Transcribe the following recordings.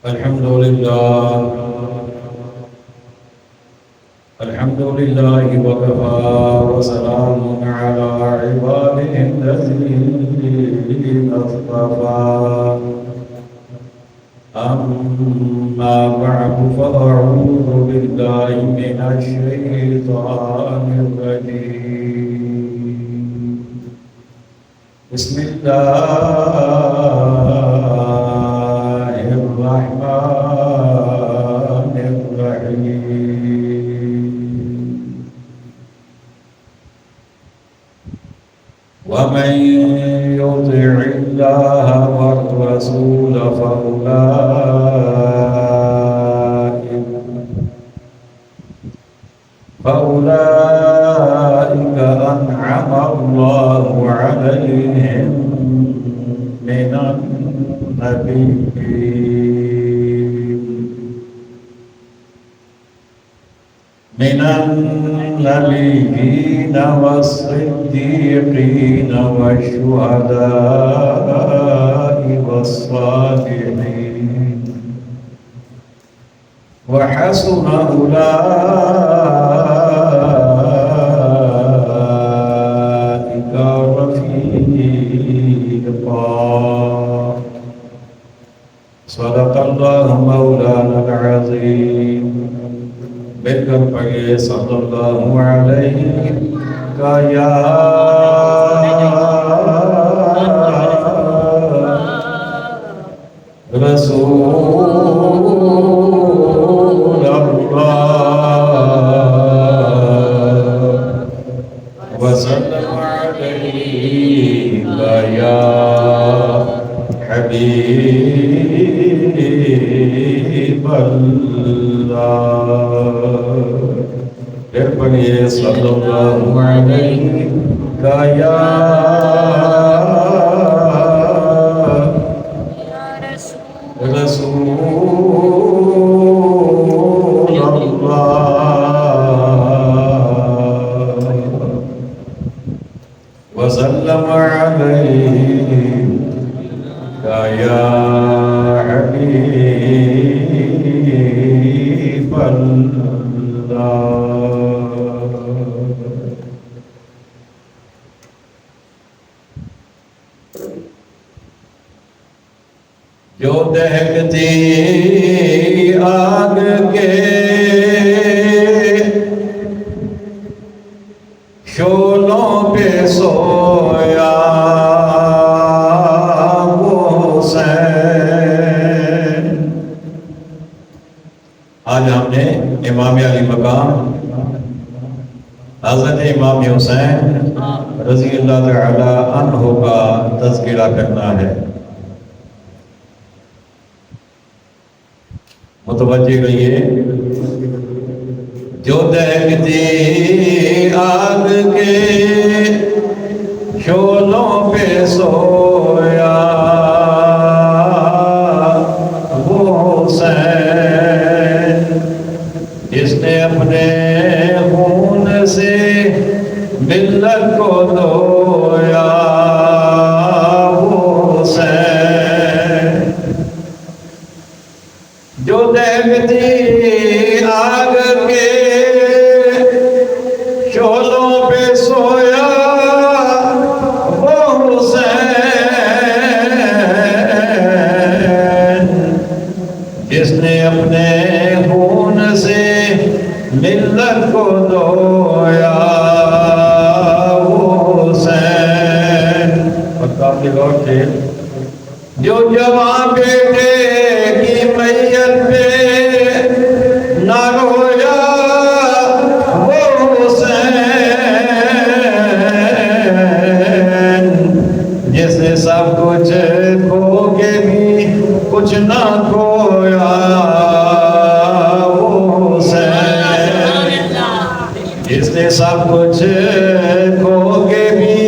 الحمد لله الحمد لله وكفى وسلام على عباده الذين اصطفى أما بعد فأعوذ بالله من الشيطان الرجيم بسم الله الرحمن الرحيم ومن يطع الله والرسول فأولئك أنعم الله عليهم من النبيين والصديقين والشهداء والصالحين وحسن أولئك رفيقا صدق الله مولانا العظيم بالکل پڑھیے صلی اللہ علیہ کا یا رسول اللہ وسلم علیہ کا یا حبیب اللہ پھر پڑھیے صلی اللہ علیہ کا یا رسول اللہ وسلم علیہ کا یا حبیب اللہ جو دہکتی آگ کے شعلوں پہ سویا وہ حسین. آج ہم نے امام علی مقام حضرت امام حسین رضی اللہ تعالی عنہ کا تذکرہ کرنا ہے. متوجہ رہیے. جو دہکتی آگ کے شعلوں پہ سویا وہ حسین جس نے اپنے خون سے ملت کو دھویا وہ حسین. جو دہکتی آگ کے شعلوں پہ سویا وہ حسین جس نے اپنے خون سے ملت کو دھویا وہ حسین. اور کافی غور سے جو جوان بیٹے کی میت پہ نہ رویا وہ حسین جس نے سب کچھ کھو کے بھی کچھ نہ کھویا وہ حسین جس نے سب کچھ کھو کے بھی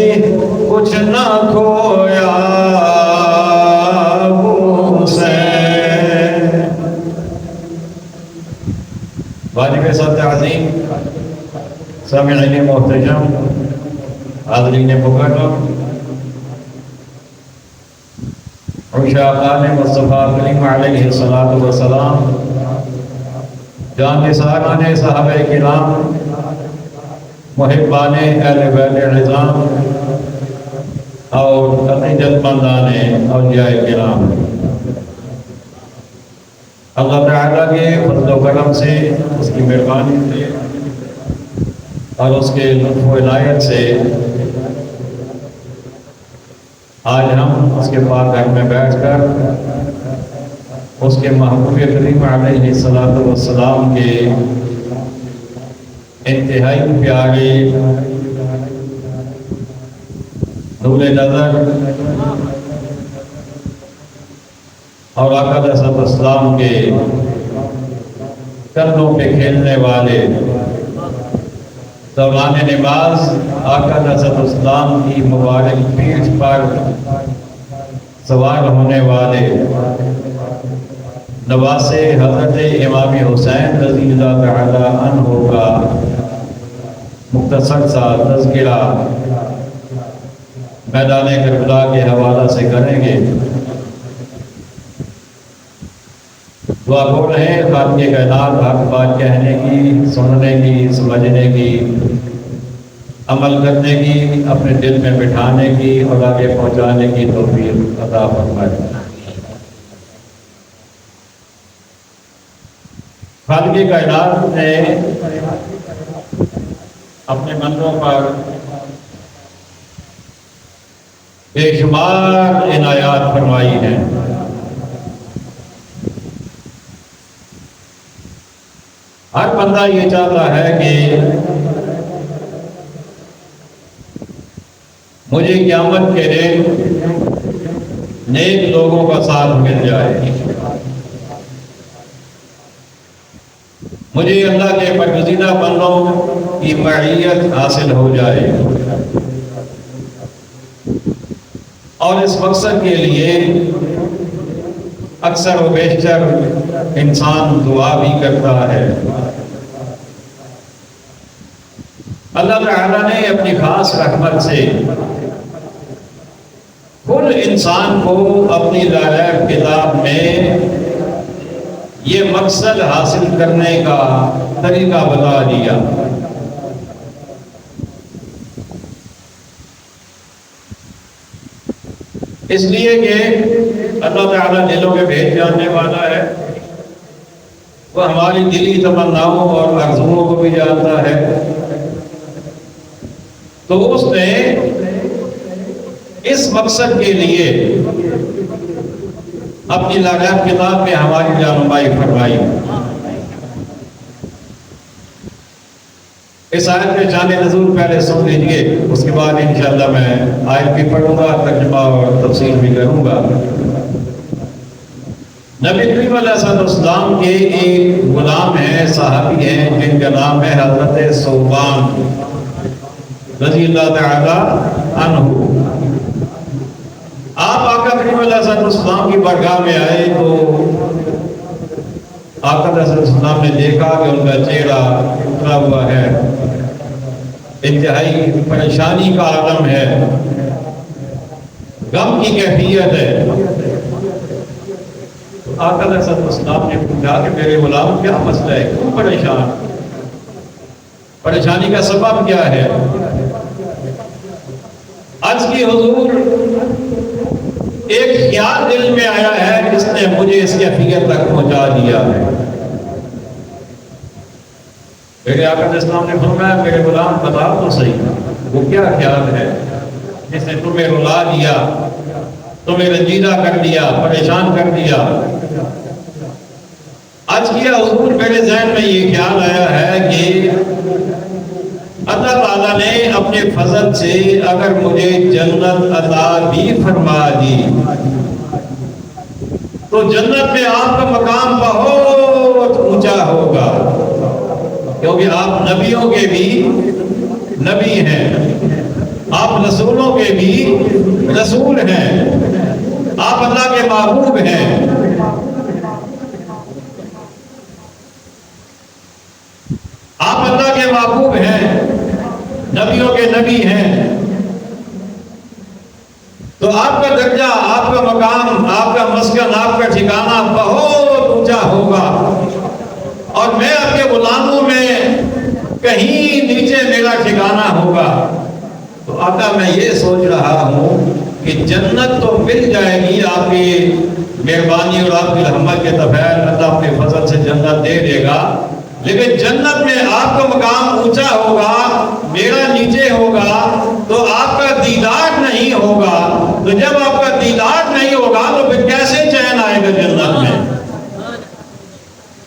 کچھ نہ کھویا واجب سب تعظیم سامعین محترم حاضرین مکرم. عشاقان مصطفیٰ کریم علیہ الصلاۃ والسلام، جان نثاران صحابہ کرام، محبان اہل بیت نظام اور عقیدت مندان اولیاء کرام، اللہ تعالیٰ کے فضل و کرم سے، اس کی مہربانی سے اور اس کے لطف و عنایت سے آج ہم اس کے پاک گھر میں بیٹھ کر اس کے محبوب کریم علیہ الصلاۃ والسلام کے انتہائی پیارے نور نظر اور آقا علیہ السلام کے کندھوں پہ کھیلنے والے، دوران نماز آقا علیہ السلام کی مبارک پیٹھ پر سوار ہونے والے نواسے حضرت امام حسین رضی اللہ تعالی عنہ کا مختصر سا تذکرہ میدان کربلا کے حوالہ سے کریں گے۔ دعا ہو رہے ہیں خالق کائنات حق بات کہنے کی، سننے کی، سمجھنے کی، عمل کرنے کی، اپنے دل میں بٹھانے کی اور آگے پہنچانے کی توفیق عطا فرمائے۔ خالق کائنات نے اپنے بندوں پر بے شمار عنایات فرمائی ہیں۔ ہر بندہ یہ چاہتا ہے کہ مجھے قیامت کے دن نیک لوگوں کا ساتھ مل جائے، مجھے اللہ کے برگزیدہ بندوں کی معیت حاصل ہو جائے، اور اس مقصد کے لیے اکثر و بیشتر انسان دعا بھی کرتا ہے۔ اللہ تعالیٰ نے اپنی خاص رحمت سے خود انسان کو اپنی لائق کتاب میں یہ مقصد حاصل کرنے کا طریقہ بتا دیا۔ اس لیے کہ اللہ تعالیٰ دلوں کے بھید جاننے والا ہے، وہ ہماری دلی تمناؤں اور آرزوؤں کو بھی جانتا ہے، تو اس نے اس مقصد کے لیے اپنی لائق کتاب میں ہماری رہنمائی فرمائی۔ اس آیت میں شان نزول پہلے سن لیجئے، اس کے بعد انشاءاللہ میں آیت بھی پڑھوں گا، ترجمہ اور تفسیر بھی کروں گا۔ نبی کریم علیہ السلام کے ایک غلام ہیں، صحابی ہیں، جن کا نام ہے حضرت ثوبان رضی اللہ تعالی عنہ۔ آپ آقا کریم علیہ السلام کی بارگاہ میں آئے تو آقا علیہ السلام نے دیکھا کہ ان کا چہرہ اترا ہوا ہے، انتہائی پریشانی کا عالم ہے، غم کی کیفیت ہے۔ آقا علیہ السلام نے پوچھا کہ میرے غلام کیا مسئلہ ہے، کیوں پریشان، پریشانی کا سبب کیا ہے؟ آج کی حضور ایک خیال دل میں آیا ہے جس نے مجھے اس کیفیت تک پہنچا دیا ہے۔ میرے آقا علیہ السلام نے فرمایا میرے غلام بتا تو صحیح، وہ کیا خیال ہے جس نے تمہیں رلا دیا، تمہیں رنجیدہ کر دیا، پریشان کر دیا؟ آج کی حضور میرے ذہن میں یہ خیال آیا ہے کہ اللہ تعالیٰ نے اپنے فضل سے اگر مجھے جنت عطا بھی فرما دی تو جنت میں آپ کا مقام بہت اونچا ہوگا، کیونکہ آپ نبیوں کے بھی نبی ہیں، آپ رسولوں کے بھی رسول ہیں، آپ اللہ کے محبوب ہیں۔ آپ اللہ کے محبوب ہیں، نبیوں کے نبی ہیں، تو آپ کا درجہ، آپ کا مقام، آپ کا مسکن، آپ کا ٹھکانہ بہت اونچا ہوگا، اور میں آپ کے غلاموں میں کہیں نیچے میرا ٹھکانہ ہوگا۔ تو آقا میں یہ سوچ رہا ہوں کہ جنت تو مل جائے گی آپ کی مہربانی اور آپ کی رحمت کے تفیض، اللہ اپنے فضل سے جنت دے دے گا، لیکن جنت میں آپ کا مقام اونچا ہوگا، میرا نیچے ہوگا، تو آپ کا دیدار نہیں ہوگا۔ تو جب آپ کا دیدار نہیں ہوگا تو پھر کیسے چین آئے گا جنت میں؟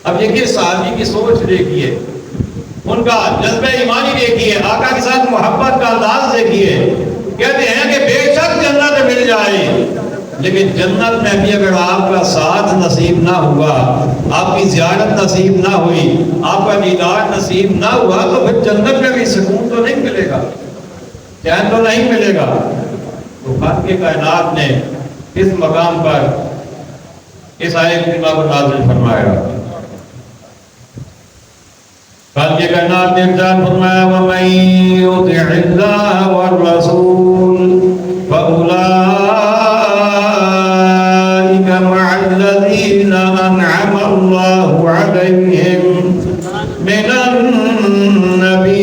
اب دیکھیے صحابی کی سوچ دیکھیے، ان کا جذبہ ایمانی دیکھیے، آقا کے ساتھ محبت کا انداز دیکھیے۔ کہتے ہیں کہ بے شک جنت مل جائے، لیکن جنت میں بھی اگر آپ کا ساتھ نصیب نہ ہوا، آپ کی زیارت نصیب نہ ہوئی، آپ کا دیدار نصیب نہ ہوا، تو پھر جنت میں بھی سکون تو نہیں ملے گا، چین تو نہیں ملے گا۔ تو خالق کائنات نے اس مقام پر اس آیت کریمہ کو نازل فرمایا۔ خالق کائنات نے ارشاد فرمایا وَمَن يُطِعِ اللَّهَ وَالرَّسُولَ فَأُولَٰئِكَ مَعَ الَّذِينَ أَنْعَمَ اللَّهُ عَلَيْهِم مِّنَ النَّبِيِّينَ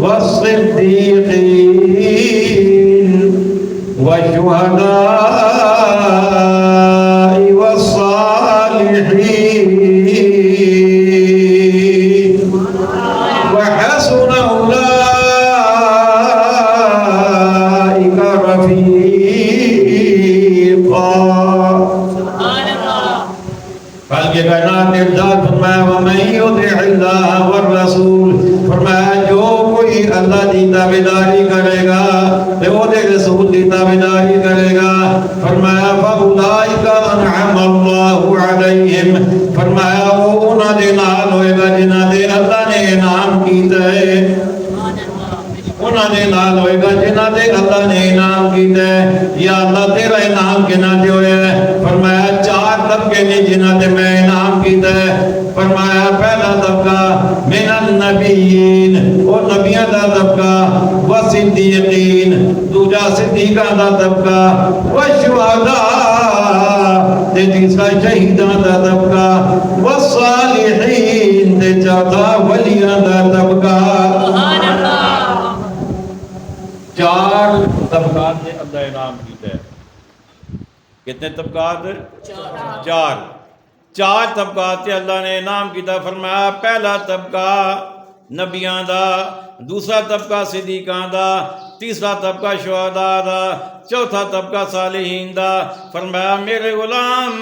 وَالصِّدِّيقِينَ وَالشُّهَدَاءِ وَالصَّالِحِينَ وَحَسُنَ أُولَٰئِكَ رَفِيقًا۔ خالق کائنات نے ارشاد فرمایا وَمَن يُطِعِ اللَّهَ وَالرَّسُولَ، فرمایا جو کوئی اللہ کی تابعداری کرے گا، وہ رسول کی تابعداری کرے گا، فرمایا فَأُولَٰئِكَ أَنْعَمَ اللَّهُ عَلَيْهِمْ، فرمایا وہ انہاں دے نال ہوئے گا جنہاں دے اللہ نے انعام کیتا ہے، انہاں دے نال ہوئے گا جنہاں دے اللہ نے انعام کیتا ہے۔ یا اللہ تیرا انعام کنہاں دے ہوئے ہے؟ فرمایا چار طبقے نے جنہاں دے میں انعام کیتا ہے۔ فرمایا پہلا طبقہ من النبیین، وہ نبیوں دا طبقہ، وصدیقین، دوجا صدیقاں دا طبقہ، وشہداء، تے تیسرا شہیداں دا طبقہ، والصالحین، تے چوتھا ولیاں دا طبقہ۔ چار طبقات نے اللہ انعام کیتا ہے۔ کتنے طبقات؟ چار طبقات سے اللہ نے انعام کیتا۔ فرمایا پہلا طبقہ نبیاں دا، دوسرا طبقہ صدیقاں دا، تیسرا طبقہ شہداء دا، چوتھا طبقہ صالحین دا۔ فرمایا میرے غلام،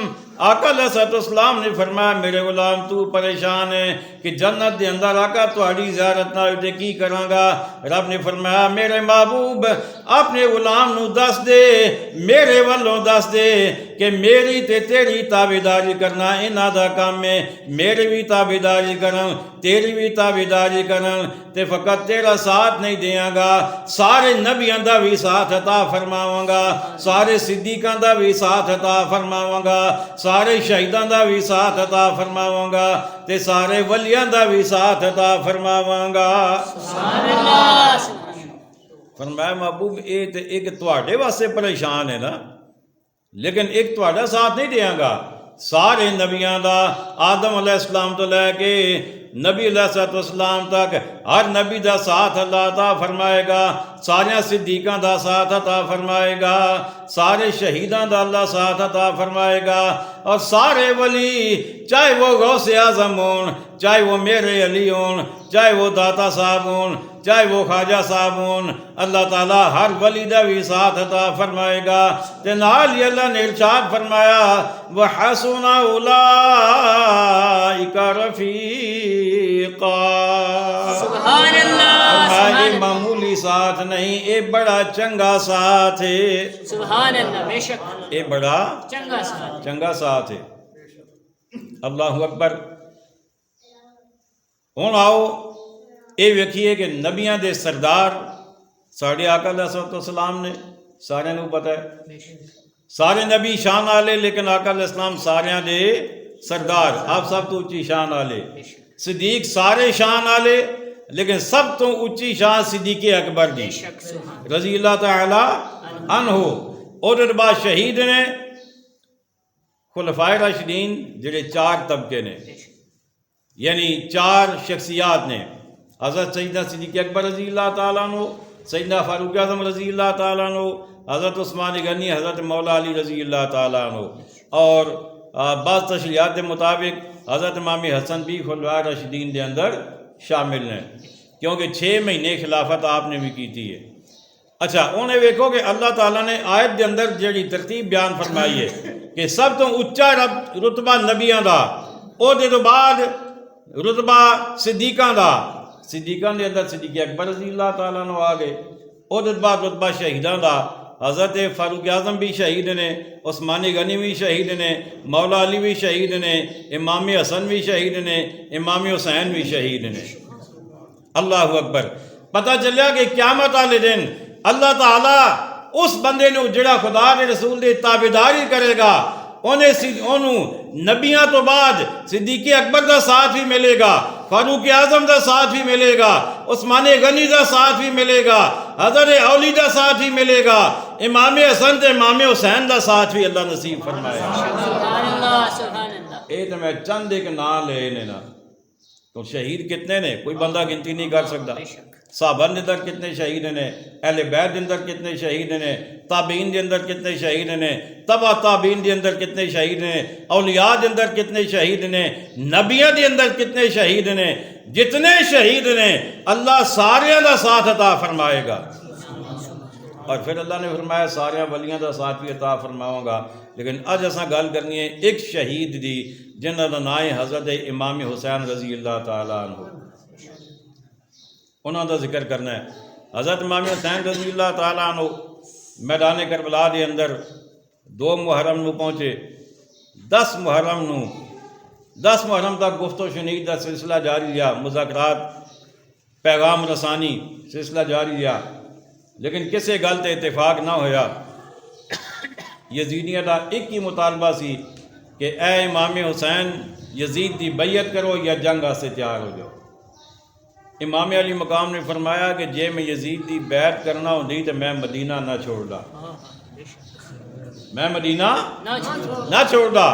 آقا علیہ السلام نے فرمایا میرے غلام تو پریشان ہے کہ جنت دے اندر آقا تہاڈی زیارت نہ ہوئے تے کی کراں گا؟ رب نے فرمایا میرے محبوب اپنے غلام نو دس دے، میرے والوں دس دے کہ میری تے تیری تابعداری کرنا انہاں دا کام ہے، میری بھی تابعداری کرن، تیری بھی تابعداری کرن، تے فقط تیرا ساتھ نہیں دیاں گا، سارے نبیاں دا بھی ساتھ عطا فرماواں گا، سارے صدیقاں دا بھی ساتھ عطا فرماواں گا، سارے شہیداں دا بھی ساتھ عطا فرماواں گا، تے سارے ولیاں دا بھی ساتھ عطا فرماواں گا۔ فرمایا محبوب اے تے ایک تواڈے واسطے پریشان ہے نا، لیکن ایک تواڈا ساتھ نہیں دیاں گا، سارے نبیاں دا، آدم علیہ السلام تو لے کے نبی علیہ السلام تک ہر نبی دا ساتھ اللہ عطا فرمائے گا، سارے صدیقاں دا ساتھ عطا فرمائے گا، سارے شہیداں دا اللہ ساتھ عطا فرمائے گا، اور سارے ولی چاہے وہ غوث اعظم ہون، چاہے وہ میرے علی ہون، چاہے وہ داتا صاحب ہون، چاہے وہ خواجہ صاحب ہون، اللہ تعالیٰ ہر ولی دا بھی ساتھ عطا فرمائے گا۔ تے نال ہی اللہ نے ارشاد فرمایا وَحَسُنَ أُولَٰئِكَ رَفِيقًا۔ سبحان اللہ، فرمایا یہ معمولی ساتھ نہیں، یہ بڑا چنگا ساتھ ہے۔ سبحان اللہ، بے شک یہ بڑا چنگا ساتھ ہے۔ اللہ اکبر۔ ہوں آؤ یہ ویکھیے کہ نبیاں دے سردار ساڑھے آقا علیہ السلام نے، سارے نو پتہ ہے سارے نبی شان والے، لیکن آقا علیہ السلام سارے دے سردار، آپ سب تو اچھی شان والے، صدیق سارے شان والے، لیکن سب تو اچھی شان صدیق اکبر دی بے شک سبحان رضی اللہ تعالی عنہ. اور بعد شہید نے خلفائے راشدین جڑے 4 طبقے نے، یعنی 4 شخصیات نے. حضرت سیدنا صدیق اکبر رضی اللہ تعالیٰ عنہ، سیدنا فاروق اعظم رضی اللہ تعالیٰ عنہ، حضرت عثمان غنی، حضرت مولا علی رضی اللہ تعالیٰ عنہ. اور بعض تشریحات کے مطابق حضرت امام حسن بھی خلفائے راشدین دے اندر شامل ہیں، کیونکہ 6 مہینے خلافت آپ نے بھی کی تھی ہے. اچھا انہیں ویکھو کہ اللہ تعالیٰ نے آیت دے اندر جڑی ترتیب بیان فرمائی ہے کہ سب تو اچا رتبہ نبیاں دا، او دے تو بعد رتبہ صدیقاں دا، صدیقاں دے اندر صدیق اکبر رضی اللہ تعالیٰ عنہ آ گئے. او دے بعد رتبہ شہیداں دا، حضرت فاروق اعظم بھی شہید نے، عثمان غنی بھی شہید نے، مولا علی بھی شہید نے، امام حسن بھی شہید نے، امام حسین بھی شہید نے. اللہ اکبر. پتہ چلیا کہ قیامت والے دن اللہ تعالیٰ اس بندے نو جڑا خدا دے رسول دی تابعداری کرے گا انہوں نبیاں تو بعد صدیق اکبر دا ساتھ بھی ملے گا، فاروق اعظم دا ساتھ بھی ملے گا، عثمان غنی دا ساتھ بھی ملے گا، حضرت اولی دا ساتھ بھی ملے گا، امام حسن تے امام حسین دا ساتھ بھی اللہ نصیب فرمائے. سبحان اللہ سبحان اللہ. اے تو میں چند ایک نام لے نے نا، تو شہید کتنے نے کوئی بندہ گنتی نہیں کر سکتا. بے شک صحابہ دے اندر کتنے شہید نے، اہل بیت دے اندر کتنے شہید نے، تابعین دے اندر کتنے شہید نے، تبع تابعین دے اندر کتنے شہید نے، اولیاء دے اندر کتنے شہید نے، نبیوں دے اندر کتنے شہید نے. جتنے شہید نے اللہ سارے دا ساتھ عطا فرمائے گا. اور پھر اللہ نے فرمایا سارے ولیاں دا ساتھ بھی عطا فرماؤں گا. لیکن اج اساں گل کرنی ہے ایک شہید دی جنہاں دا نام ہے حضرت امام حسین رضی اللہ تعالیٰ عنہ. انہوں دا ذکر کرنا ہے. حضرت امام حسین رضی اللہ تعالیٰ عنہ میدان کربلا دے اندر 2 محرم نو پہنچے. 10 محرم تک گفت و شنید دا سلسلہ جاری رہا، مذاکرات پیغام رسانی سلسلہ جاری رہا. لیکن کسے گل تے اتفاق نہ ہویا. یزیدیاں دا ایک ہی مطالبہ سی کہ اے امام حسین یزید دی بیعت کرو یا جنگ سے تیار ہو جاؤ. امام علی مقام نے فرمایا کہ جے میں یزید دی بیعت کرنا ہوندی تو میں مدینہ نہ چھوڑدا، میں مدینہ نہ چھوڑدا.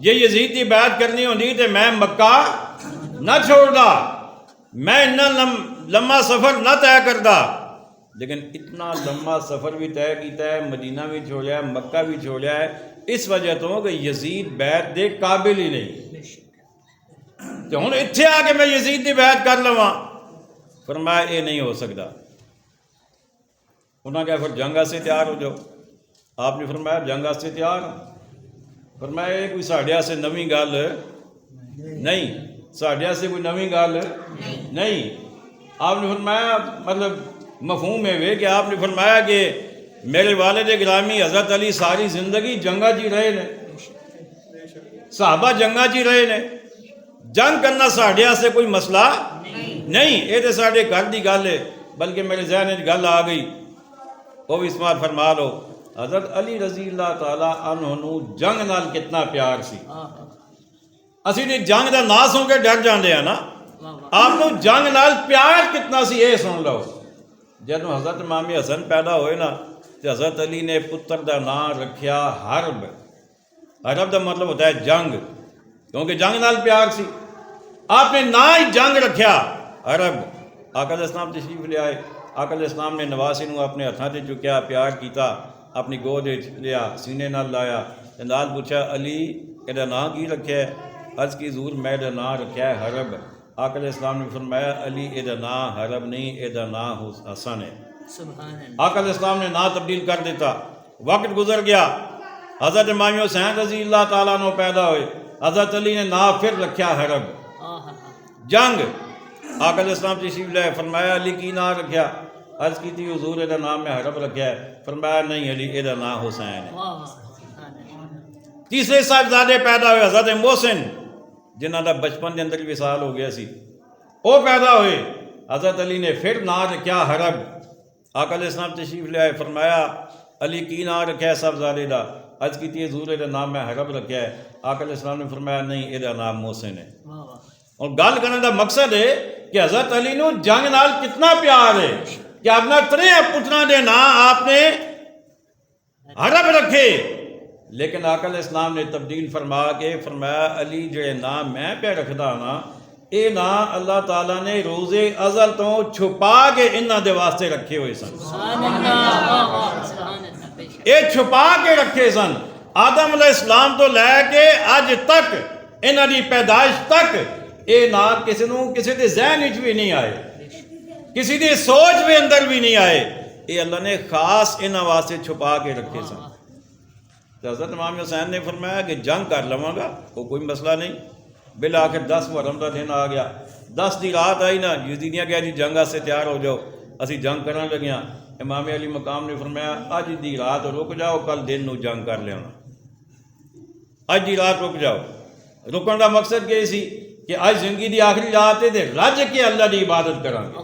جے یزید دی بیعت کرنی ہوندی تو میں مکہ نہ چھوڑدا، میں اتنا لمبا سفر نہ طے کردا. لیکن اتنا لمبا سفر بھی طے کیتا ہے، مدینہ بھی چھوڑیا ہے، مکہ بھی چھوڑیا ہے، اس وجہ تو کہ یزید بیعت دے قابل ہی نہیں. تو ہن اتھے آ کے میں یزید دی بیعت کر لواں، فرمایا یہ نہیں ہو سکتا. انہوں نے کہا پھر جنگ سے تیار ہو جاؤ. آپ نے فرمایا جنگ سے تیار. فرمایا یہ کوئی ساڑھیا سے نویں گل نہیں، ساڑھیا سے کوئی نویں گل نہیں. آپ نے فرمایا مطلب مفہوم ہے کہ آپ نے فرمایا کہ میرے والد گرامی حضرت علی ساری زندگی جنگا جی رہے نے، صحابہ جنگا جی رہے نے، جنگ کرنا ساڑھیا سے کوئی مسئلہ نہیں. یہ تو ساڑھے گھر دی گل ہے، بلکہ میرے ذہن گل آ گئی وہ بھی استعمال فرما لو. حضرت علی رضی اللہ تعالیٰ عنہ نو جنگ نال کتنا پیار سی. اسی نے جنگ دا نا سن کے ڈر جاندے ہیں نا، آپ کو جنگ نال پیار کتنا سی یہ سن لو. جدوں حضرت امام حسن پیدا ہوئے نا تو حضرت علی نے پتر دا نام رکھیا حرب. حرب دا مطلب ہوتا ہے جنگ، کیونکہ جنگ نال پیار سی. آپ نے نہ ہی جنگ رکھیا حرب. آقا علیہ السلام تشریف لے آئے. آقا علیہ السلام نے نواسی نو اپنے ہاتھاں تے چکیا، پیار کیتا، اپنی گود لیا، سینے نال لایا، نال پوچھا علی یہ نام کی رکھیا ہے؟ عرض کی حضور میں یہ نام رکھیا ہے حرب. آقا علیہ السلام نے فرمایا علی یہ نام حرب نہیں، یہ نام حسن ہے. آقا علیہ السلام نے نام تبدیل کر دیتا. وقت گزر گیا، حضرت امام حسین رضی اللہ تعالیٰ عنہ پیدا ہوئے. حضرت علی نے نام پھر رکھیا حرب، جنگ. آقا علیہ السلام تشریف لائے، فرمایا علی کی نام رکھیا؟ عرض کی تھی حضور یہ نام میں حرب رکھیا ہے. فرمایا نہیں علی یہ نام حسین ہے. تیسرے صاحبزادے پیدا ہوئے حضرت محسن جنہاں دا بچپن کے اندر وصال ہو گیا سی، وہ پیدا ہوئے. حضرت علی نے پھر نام رکھیا حرب. آقا علیہ السلام تشریف لے آئے، فرمایا علی کی نام رکھیا ہے صاحبزادے دا؟ عرض کی تھی حضور یہ نام میں حرب رکھیا ہے. آقا علیہ السلام نے فرمایا نہیں یہ نام محسن ہے. اور گل کرنے کا مقصد ہے کہ حضرت علی نو جنگ نال کتنا پیار ہے کہ اپنا ترے پتراں دے نا آپ نے حرب رکھے، لیکن آقا علیہ السلام نے تبدیل فرما کے فرمایا علی جڑے نام میں پہ رکھدا نا اے نام اللہ تعالیٰ نے روز ازل تو چھپا کے انہاں دے واسطے رکھے ہوئے سن، سبحان اللہ، سبحان اللہ، بے شک۔ اے چھپا کے رکھے سن۔ آدم علیہ السلام تو لے کے اج تک انہاں دی پیدائش تک اے نام کسی دے ذہن وچ بھی نہیں آئے، کسی دی سوچ بھی اندر بھی نہیں آئے، اے اللہ نے خاص انہاں واسطے چھپا کے رکھے سن۔ تو حضرت امام حسین نے فرمایا کہ جنگ کر لواں گا وہ کوئی مسئلہ نہیں۔ بالآخر 10 محرم کا دن آ گیا، 10 دی رات آئی نا، یزیدیاں کہا جی جنگ سے تیار ہو جاؤ، اسی جنگ کرنے لگیاں۔ امام علی مقام نے فرمایا اج دی رات رک جاؤ، کل دن نو جنگ کر لینا، اج دی رات رک جاؤ۔ رکن کا مقصد کیا سی کہ اج زندگی دی آخری رات ہے، رج کے اللہ دی عبادت کریں گے،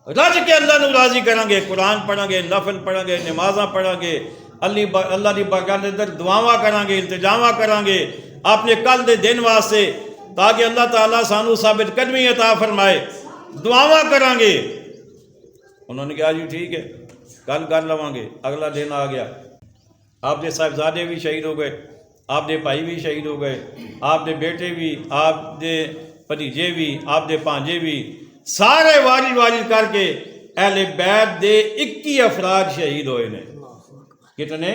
رج کے اللہ نو راضی کریں گے، قرآن پڑھیں گے، نفل پڑھیں گے، نمازاں پڑھیں گے، اللہ دی برکات اندر دعاواں کریں گے، التجاواں کریں گے اپنے کل دے دن واسطے، تاکہ اللہ تعالیٰ سانو ثابت قدمی عطا فرمائے، دعاواں کریں گے۔ انہوں نے کہا جی ٹھیک ہے کل کر لواں گے۔ اگلا دن آ گیا، آپ دے صاحبزادے بھی شہید ہو گئے، آپ دے بھائی بھی شہید ہو گئے، آپ دے بیٹے بھی، آپ دے بھتیجے بھی، آپ دے پانجے بھی، سارے واری واری کر کے اہل بیت دے 21 افراد شہید ہوئے نے۔ کتنے؟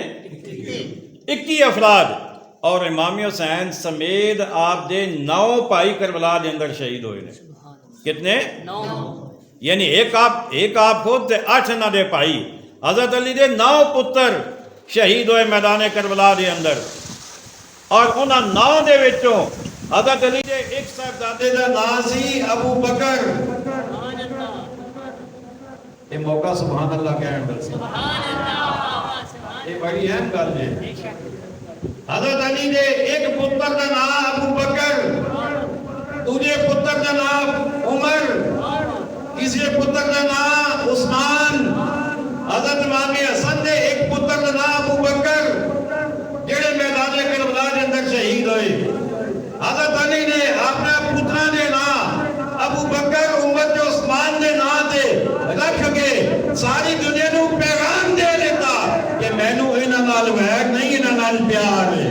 21 افراد، اور امام حسین سمیت آپ دے 9 بھائی کربلا دے اندر شہید ہوئے نے۔ کتنے؟ 9۔ یعنی ایک آپ خود تے 8 انہاں دے بھائی، حضرت علی دے 9 پتر شہید ہوئے میدان کربلا دے اندر، اور انہاں 9 دے وچوں حضرت علی دے ایک صاحبزادے دا نام سی ابو بکر۔ سبحان اللہ، یہ موقع سبحان اللہ کہنے دا، سبحان اللہ، سبحان یہ بڑی اہم گل ہے۔ بے شک۔ حضرت علی دے ایک پتر دا نام ابو بکر، دوجے پتر دا نام عمر، تیسرے پتر دا نام عثمان۔ حضرت امام حسن دے ایک پتر دا نام ابو بکر جڑے میدان کربلا دے اندر شہید ہوئے۔ حضرت علی نے اپنے پتراں دے نام ابو بکر، عمر تے عثمان دے نام تے رکھ کے ساری دنیا نو پیغام دے دیتا کہ مینوں انہاں نال ویر نہیں، انہاں نال پیار ہے،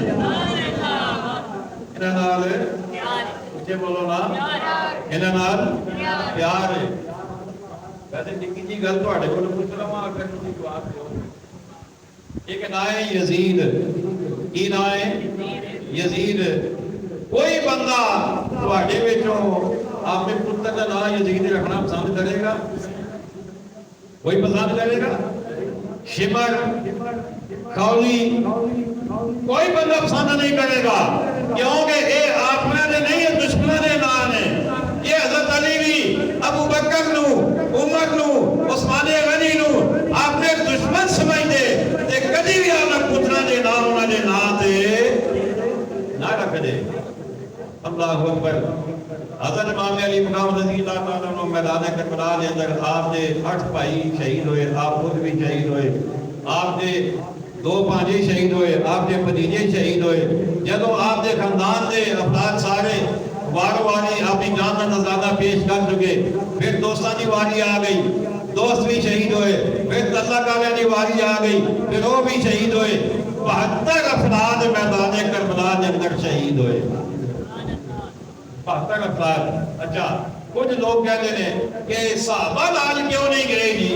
انہاں نال اچھے بولو نا، انہاں نال پیار ہے۔ ویسے نکی جی گل تواڈے کول پوچھ لواں، اگر تسی جواب دیو۔ ایک نام ہے یزید، کی نام ہے یزید۔ کوئی بندہ تواڈے وچوں اپنے پتر دا نام یزید رکھنا پسند کرے گا؟ کوئی پسند کرے گا؟ شمر، خولی، کوئی بندہ پسند نہیں کرے گا، کیونکہ اے اپنے دے نہیں، دشمنوں دے نام ہیں۔ یہ حضرت علی بھی ابو بکر نو، عمر نو، عثمان غنی نو اپنے دشمن سمجھتے تے کدی بھی اپنے پتراں دے نام انہاں دے نام تے نہ رکھ دے۔ اللہ اکبر۔ حضرت امام علی مقام رضی اللہ تعالیٰ عنہ میدان کربلا دے اندر آپ دے 8 بھائی شہید ہوئے، آپ خود بھی شہید ہوئے، آپ دے 2 بھانجے شہید ہوئے، آپ دے بھتیجے شہید ہوئے۔ جدوں آپ دے خاندان دے افراد سارے وارو واری اپنی جان کا نذرانہ پیش کر چکے، پھر دوستاں دی واری آ گئی، دوست بھی شہید ہوئے، پھر اللہ تعالیٰ دی واری آ گئی، پھر وہ بھی شہید ہوئے۔ 72 افراد میدان کربلا دے اندر شہید ہوئے، 72 افراد۔ اچھا کچھ لوگ کہتے ہیں کہ صحابہ نال کیوں نہیں گئے جی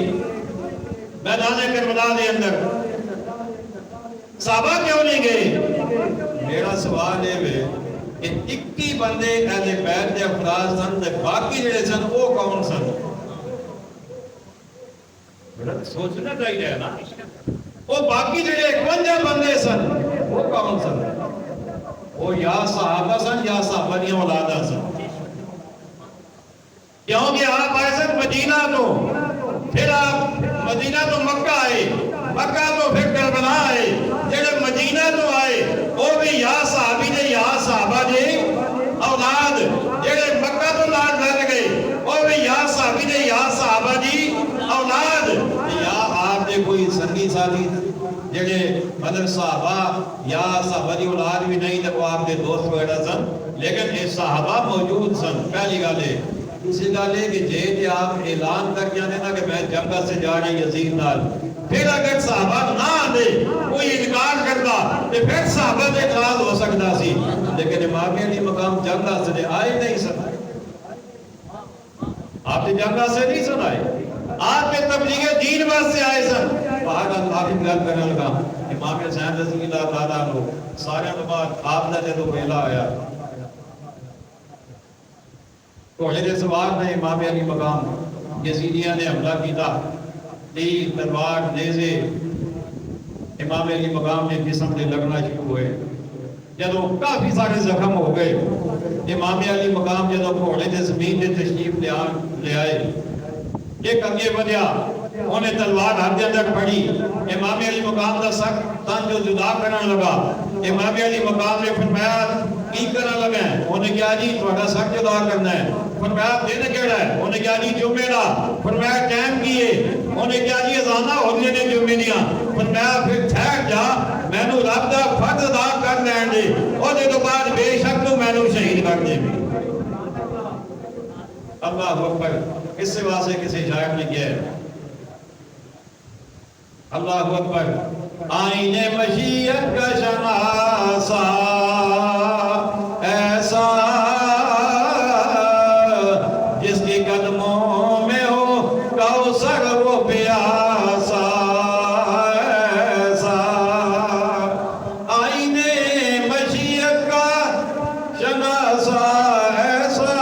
میدان کربلا دے اندر، صحابہ کیوں نہیں گئے؟ میرا سوال ہے کہ 21 بندے اہل بیت دے افراد سن تے باقی جڑے سن وہ کون سن؟ سوچنا چاہیے نا، وہ باقی جڑے 51 بندے سن وہ کون سن؟ وہ یا صحابہ سن یا صحابہ دی اولاداں سن، کیونکہ آپ آئے سن مدینہ تو، پھر آپ مدینہ تو مکہ آئے، مکہ تو پھر کربلا آئے۔ جڑے مدینہ تو آئے وہ بھی یا صحابی دے یا صحابہ دے اولاد، جڑے مکہ تو لاد لگ گئے وہ بھی یا صحابی دے یا صحابہ دی اولاد، یا آپ دے کوئی سنگی ساتھی جڑے مطلب صحابہ یا صحابہ دی اولاد بھی نہیں تے وہ آپ کے دوست وغیرہ سن، لیکن یہ صحابہ موجود سن۔ پہلی گل ہے۔ دوسری گل ہے کہ جے آپ اعلان کر جانے نا کہ میں جنگا سے جا رہا یزید نال، پھر اگر صحابہ نہ آتے، کوئی انکار کرتا، تو پھر صحابہ سے اعتراض ہو سکتا سی، لیکن امام علی مقام جنگا سے آئے نہیں سن، آپ نے جنگا سے نہیں سنائے، آپ کے تبلیغ دین واسطے آئے سن۔ باہر آخر گل کرنے لگا امام حسین رضی اللہ تعالیٰ عنہ سارے تو بعد آپ کا جدو ویلا آیا گھوڑے دے سوار نے امام علی مقام یزیدیاں نے حملہ کیتا، تیر تلوار نیزے امام علی مقام نے جسم سے لگنا شروع ہوئے، جدو کافی سارے زخم ہو گئے، امام علی مقام جدو گھوڑے دے زمین دے تشریف لے آئے، ایک اگے بدیا انہیں تلوار ہاتھ دے اندر پڑی، امام علی مقام دا سخت تن جو جدا کرنے لگا، امام علی مقام نے فرمایا کی کرنا لگا ہے؟ انہیں کیا جی تھوڑا سخت جدا کرنا ہے؟ فرمایا دن کیڑا ہے؟ انہیں کیا جی جمعے دا؟ فرمایا ٹائم کیے؟ انہیں کیا جی ازانہ ہونے نے جمعے دیا؟ فرمایا پھر ٹھہر جا، میں نو رب دا فرض ادا کر لین دے، اور دے تو بعد بے شک تو میں نو شہید کر دے بھی۔ اللہ اکبر، اس سے واسطے کسی شاعر نے کیا ہے اللہ اکبر، آئین مشیت کا شناسا ایسا جس کے قدموں میں ہو کوثر وہ پیاسا ایسا، آئین مشیت کا شناسا ایسا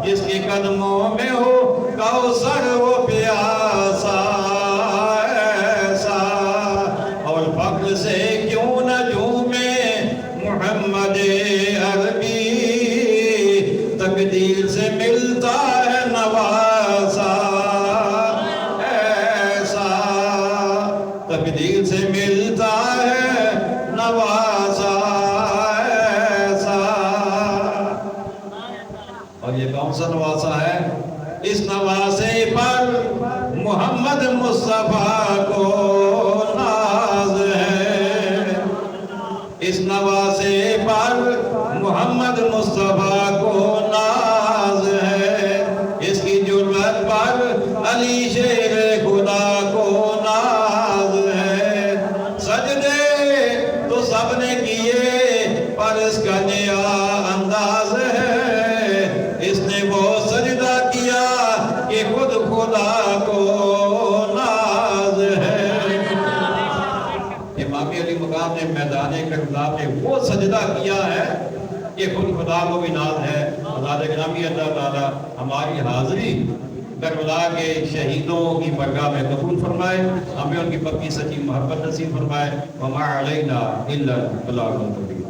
جس کے قدموں میں ہو کوثر وہ پیاسا ایسا، اور فخر سے کیوں نہ جھومے محمد عربی، تقدیر سے ملتا ہے نوازا ایسا، تقدیر سے ملتا ہے نوازا ایسا۔ اور یہ کون سا نوازا ہے؟ اس نوازے پر محمد مصطفیٰ کو ناز ہے، اس نوازے پر محمد مصطفیٰ کو ناز ہے، اس کی جرات پر علی شیر خدا کو ناز ہے، سجدے تو سب نے کیے پر اس کا نیا انداز ہے، اس نے وہ سجدہ کیا کہ خود خدا کو ناز ہے۔ امام علی مقام نے میدان کربلا میں وہ سجدہ کیا ہے کہ خود خدا کو بھی ناز ہے۔ حضرات گرامی اللہ تعالی ہماری حاضری کربلا کے شہیدوں کی برگاہ میں قبول فرمائے، ہمیں ان کی پکی سچی محبت نصیب فرمائے۔ وما علینا الا البلاغ المبین۔